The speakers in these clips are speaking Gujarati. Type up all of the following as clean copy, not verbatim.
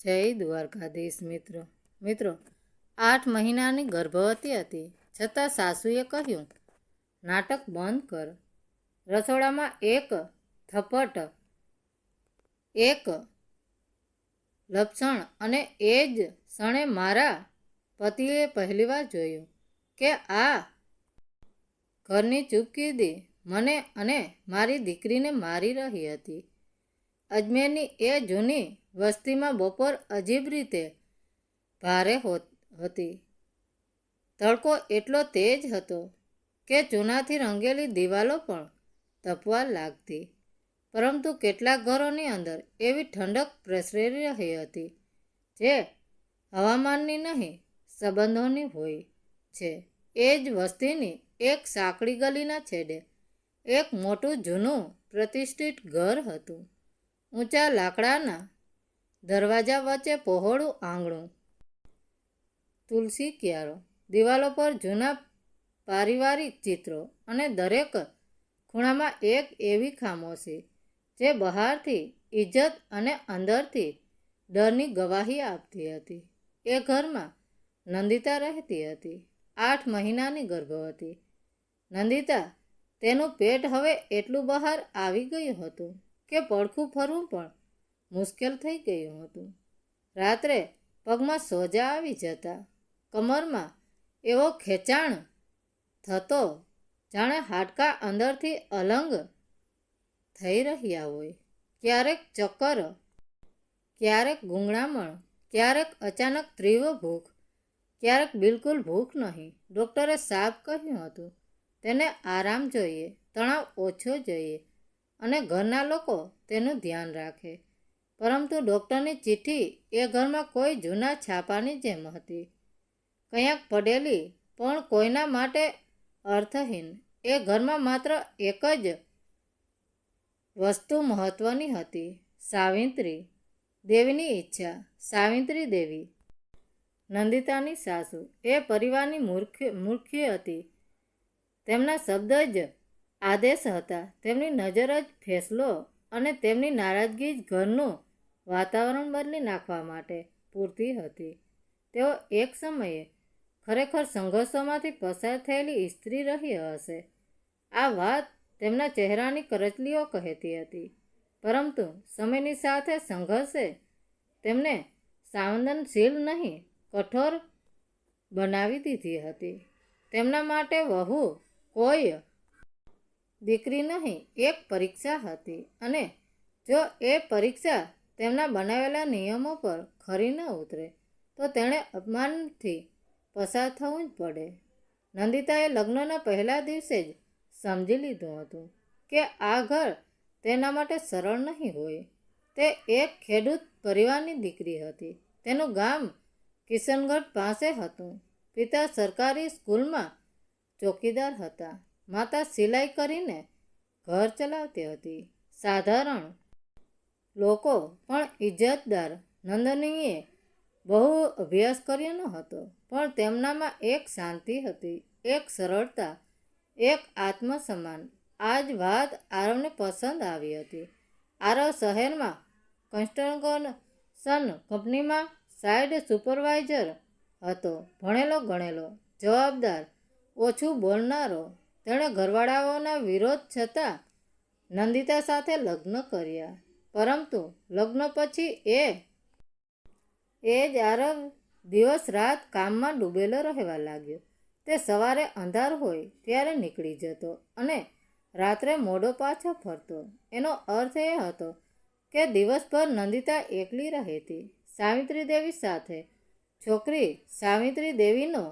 જય દ્વારકાધીશ મિત્રો 8 મહિનાની ગર્ભવતી હતી, છતાં સાસુએ કહ્યું, નાટક બંધ કર. રસોડામાં એક થપ્પટ, એક લપસણ અને એ જ ક્ષણે મારા પતિએ પહેલીવાર જોયું કે આ ઘરની ચૂપકીદી મને અને મારી દીકરીને મારી રહી હતી. અજમેરની એ જૂની વસ્તીમાં બપોર અજીબ રીતે ભારે હતી. તડકો એટલો તેજ હતો કે ચૂનાથી રંગેલી દિવાલો પણ તપવા લાગતી, પરંતુ કેટલાક ઘરોની અંદર એવી ઠંડક પ્રસરી રહી હતી જે હવામાનની નહીં, સંબંધોની હોય છે. એ જ વસ્તીની એક સાંકડી ગલીના છેડે એક મોટું જૂનું પ્રતિષ્ઠિત ઘર હતું. ઊંચા લાકડાના દરવાજા વચ્ચે પહોળું આંગણું, તુલસી ક્યારો, દિવાલો પર જૂના પારિવારિક ચિત્રો અને દરેક ખૂણામાં એક એવી ખામોશી જે બહારથી ઇજ્જત અને અંદરથી ડરની ગવાહી આપતી હતી. એ ઘરમાં નંદિતા રહેતી હતી, 8 મહિનાની ગર્ભવતી. નંદિતા, તેનું પેટ હવે એટલું બહાર આવી ગયું હતું કે પડખું ફરવું પણ મુશ્કેલ થઈ ગયું હતું. રાત્રે પગમાં સોજા આવી જતા, કમરમાં એવો ખેંચાણ થતો જાણે હાડકાં અંદરથી અલંગ થઈ રહ્યા હોય. ક્યારેક ચક્કર, ક્યારેક ગૂંગળામણ, ક્યારેક અચાનક તીવ્ર ભૂખ, ક્યારેક બિલકુલ ભૂખ નહીં. ડૉક્ટરે સાફ કહ્યું હતું, તેને આરામ જોઈએ, તણાવ ઓછો જોઈએ અને ઘરના લોકો તેનું ધ્યાન રાખે. પરંતુ ડૉક્ટરની ચિઠ્ઠી એ ઘરમાં કોઈ જૂના છાપાની જેમ હતી, ક્યાંક પડેલી પણ કોઈના માટે અર્થહીન. એ ઘરમાં માત્ર એક જ વસ્તુ મહત્વની હતી, સાવિત્રી દેવીની ઈચ્છા. સાવિત્રી દેવી, નંદિતાની સાસુ, એ પરિવારની મુખ્ય હતી. તેમના શબ્દ જ આદેશ હતા, તેમની નજર જ ફેસલો અને તેમની નારાજગી જ ઘરનું વાતાવરણ બદલી નાખવા માટે પૂરતી હતી. તેઓ એક સમયે ખરેખર સંઘર્ષોમાંથી પસાર થયેલી સ્ત્રી રહી હશે. આ વાત તેમના ચહેરાની કરચલીઓ કહેતી હતી, પરંતુ સમયની સાથે સંઘર્ષે તેમને સંવેદનશીલ નહીં, કઠોર બનાવી દીધી હતી. તેમના માટે વહુ કોઈ દીકરી નહીં, એક પરીક્ષા હતી, અને જો એ પરીક્ષા તેમના બનાવેલા નિયમો પર ખરી ન ઉતરે તો તેણે અપમાનથી પસાર થવું જ પડે. નંદિતાએ લગ્નના પહેલા દિવસે જ સમજી લીધું હતું કે આ ઘર તેના માટે સરળ નહીં હોય. તે એક ખેડૂત પરિવારની દીકરી હતી. તેનું ગામ કિશનગઢ પાસે હતું. પિતા સરકારી સ્કૂલમાં ચોકીદાર હતા. માતા સિલાઈ કરીને ઘર ચલાવતી હતી. સાધારણ લોકો પણ ઇજ્જતદાર. નંદનીએ બહુ અભ્યાસ કર્યો ન હતો, પણ તેમનામાં એક શાંતિ હતી, એક સરળતા, એક આત્મસન્માન. આ જ વાત આરવને પસંદ આવી હતી. આરવ શહેરમાં કન્સ્ટ્રક્શન કંપનીમાં સાઇટ સુપરવાઇઝર હતો. ભણેલો ગણેલો, જવાબદાર, ઓછું બોલનારો. તેણે ઘરવાળાઓના વિરોધ છતાં નંદિતા સાથે લગ્ન કર્યા, પરંતુ લગ્ન પછી એ જ આરવ દિવસ રાત કામમાં ડૂબેલો રહેવા લાગ્યો. તે સવારે અંધાર હોય ત્યારે નીકળી જતો અને રાત્રે મોડો પાછો ફરતો. એનો અર્થ એ હતો કે દિવસભર નંદિતા એકલી રહેતી સાવિત્રી દેવી સાથે. છોકરી સાવિત્રી દેવીનો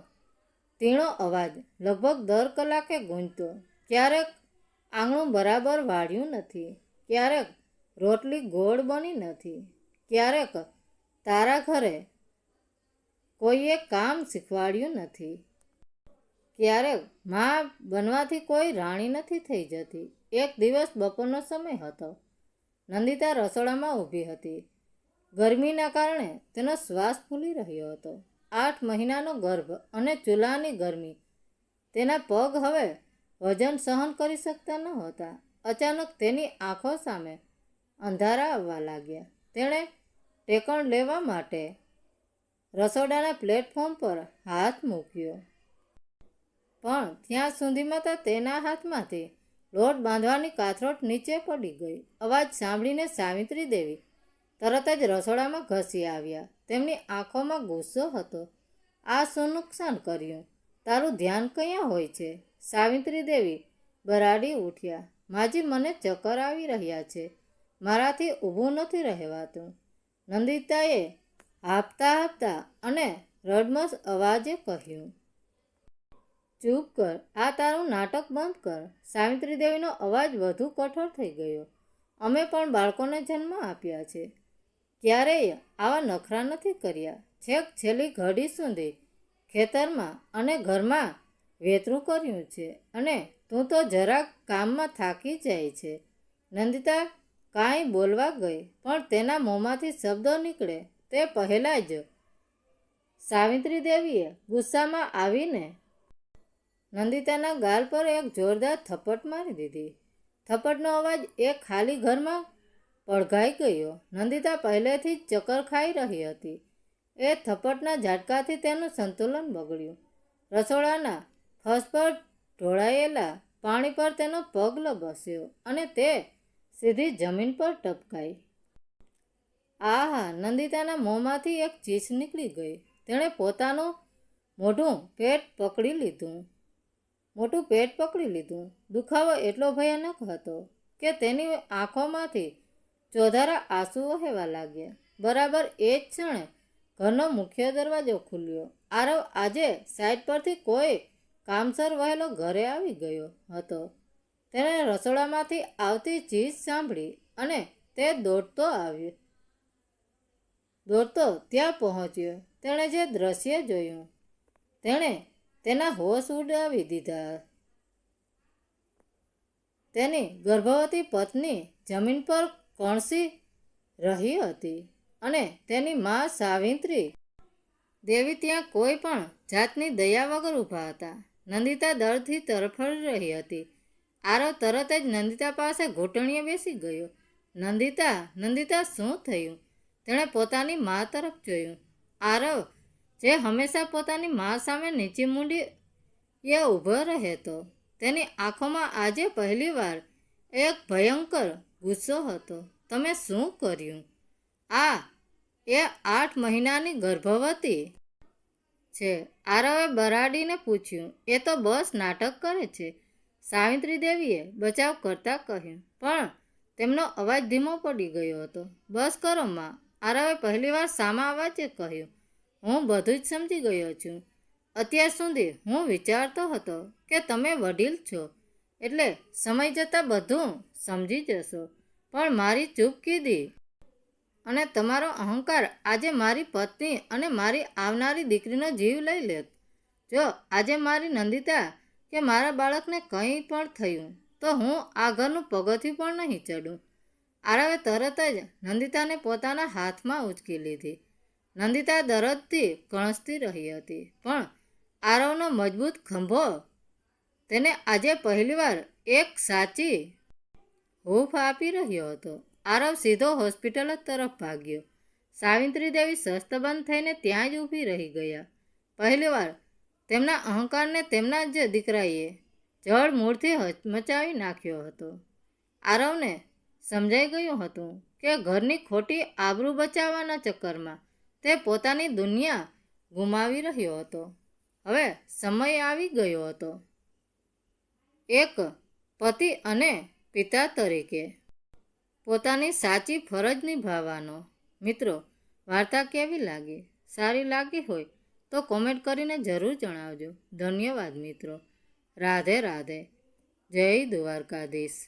તીણો અવાજ લગભગ દર કલાકે ગૂંજતો. ક્યારેક આંગણું બરાબર વાળ્યું નથી, ક્યારેક રોટલી ગોળ બની નથી, ક્યારેક તારા ઘરે કોઈએ કામ શીખવાડ્યું નથી, ક્યારેક મા બનવાથી કોઈ રાણી નથી થઈ જતી. એક દિવસ બપોરનો સમય હતો. નંદિતા રસોડામાં ઊભી હતી. ગરમીના કારણે તેનો શ્વાસ ફૂલી રહ્યો હતો. 8 મહિનાનો ગર્ભ અને ચૂલાની ગરમી. તેના પગ હવે વજન સહન કરી શકતા નહોતા. અચાનક તેની આંખો સામે અંધારા આવવા લાગ્યા. તેણે ટેકણ લેવા માટે રસોડાના પ્લેટફોર્મ પર હાથ મૂક્યો, પણ ત્યાં સુધીમાં તો તેના હાથમાંથી લોટ બાંધવાની કાથરોટ નીચે પડી ગઈ. અવાજ સાંભળીને સાવિત્રી દેવી તરત જ રસોડામાં ઘસી આવ્યા. તેમની આંખોમાં ગુસ્સો હતો. આ શું નુકસાન કર્યું? તારું ધ્યાન ક્યાં હોય છે? સાવિત્રી દેવી બરાડી ઉઠ્યા. માજી, મને ચક્કર આવી રહ્યા છે, મારાથી ઊભું નથી રહેવાતું. નંદિતાએ હાંફતા હાંફતા અને રડમસ અવાજે કહ્યું. ચૂપ કર, આ તારું નાટક બંધ કર. સાવિત્રી દેવીનો અવાજ વધુ કઠોર થઈ ગયો. અમે પણ બાળકોને જન્મ આપ્યા છે, ક્યારેય આવા નખરા નથી કર્યા. છેક છેલ્લી ઘડી સુધી ખેતરમાં અને ઘરમાં વેતરું કર્યું છે, અને તું તો જરાક કામમાં થાકી જાય છે. નંદિતા કાંઈ બોલવા ગઈ, પણ તેના મોંમાંથી શબ્દો નીકળે તે પહેલાં જ સાવિત્રી દેવીએ ગુસ્સામાં આવીને નંદિતાના ગાલ પર એક જોરદાર થપ્પડ મારી દીધી. થપ્પડનો અવાજ એક ખાલી ઘરમાં પડઘાઈ ગયો. નંદિતા પહેલેથી જ ચક્કર ખાઈ રહી હતી. એ થપ્પડના ઝાટકાથી તેનું સંતુલન બગડ્યું. રસોડાના ફર્શ પર ઢોળાયેલા પાણી પર તેનો પગ લબસ્યો અને તે સીધી જમીન પર ટપકાઈ. આહા! નંદિતાના મોંમાંથી એક ચીસ નીકળી ગઈ. તેણે પોતાનું મોટું પેટ પકડી લીધું. દુખાવો એટલો ભયાનક હતો કે તેની આંખોમાંથી ચોધારા આંસુ વહેવા લાગ્યા. બરાબર એ જ ક્ષણે ઘરનો મુખ્ય દરવાજો ખુલ્યો. આરવ આજે સાઈડ પરથી કોઈ કામસર વહેલો ઘરે આવી ગયો હતો. તેણે રસોડામાંથી આવતી ચીસ સાંભળી અને તે દોડતો ત્યાં પહોંચ્યો. તેણે જે દ્રશ્ય જોયું તેણે તેના હોશ ઉડાવી દીધા. તેની ગર્ભવતી પત્ની જમીન પર કણસી રહી હતી અને તેની મા સાવિત્રી દેવી ત્યાં કોઈ પણ જાતની દયા વગર ઊભા હતા. નંદિતા દર્દથી તરફડી રહી હતી. આરવ તરત જ નંદિતા પાસે ઘૂંટણીએ બેસી ગયો. નંદિતા, શું થયું? તેણે પોતાની મા તરફ જોયું. આરવ, જે હંમેશા પોતાની મા સામે નીચી મૂંડીએ ઊભો રહેતો, તેની આંખોમાં આજે પહેલીવાર એક ભયંકર ગુસ્સો હતો. તમે શું કર્યું? એ 8 મહિનાની ગર્ભવતી છે, આરવે બરાડીને પૂછ્યું. એ તો બસ નાટક કરે છે, સાવિત્રી દેવીએ બચાવ કરતા કહ્યું, પણ તેમનો અવાજ ધીમો પડી ગયો હતો. બસ કરો માં, આરવે પહેલીવાર સામા અવાજે કહ્યું. હું બધું જ સમજી ગયો છું. અત્યાર સુધી હું વિચારતો હતો કે તમે વડીલ છો એટલે સમય જતાં બધું સમજી જશો, પણ મારી ચૂપકીદી અને તમારો અહંકાર આજે મારી પત્ની અને મારી આવનારી દીકરીનો જીવ લઈ લેત. જો આજે મારી નંદિતા કે મારા બાળકને કંઈ પણ થયું તો હું આ ઘરનું પગથિયું પણ નહીં ચડું. આરવે તરત જ નંદિતાને પોતાના હાથમાં ઉંચકી લીધી. નંદિતા દર્દથી કણસતી રહી હતી, પણ આરવનો મજબૂત ખંભો તેને આજે પહેલીવાર એક સાચી હૂંફ આપી રહ્યો હતો. આરવ સીધો હોસ્પિટલ તરફ ભાગ્યો. સાવિત્રી દેવી શસ્ત્રબંધ થઈને ત્યાં જ ઊભી રહી ગયા. પહેલીવાર તેમના અહંકારને તેમના જ દીકરાએ જળ મૂળથી હચમચાવી નાખ્યો હતો. આરવને સમજાઈ ગયું હતું કે ઘરની ખોટી આબરૂ બચાવવાના ચક્કરમાં તે પોતાની દુનિયા ગુમાવી રહ્યો હતો. હવે સમય આવી ગયો હતો એક પતિ અને પિતા તરીકે પોતાની સાચી ફરજ નિભાવવાનો. મિત્રો, વાર્તા કેવી લાગી? સારી લાગી હોય તો કોમેન્ટ કરીને જરૂર જણાવજો. ધન્યવાદ મિત્રો. રાધે રાધે. જય દ્વારકાધીશ.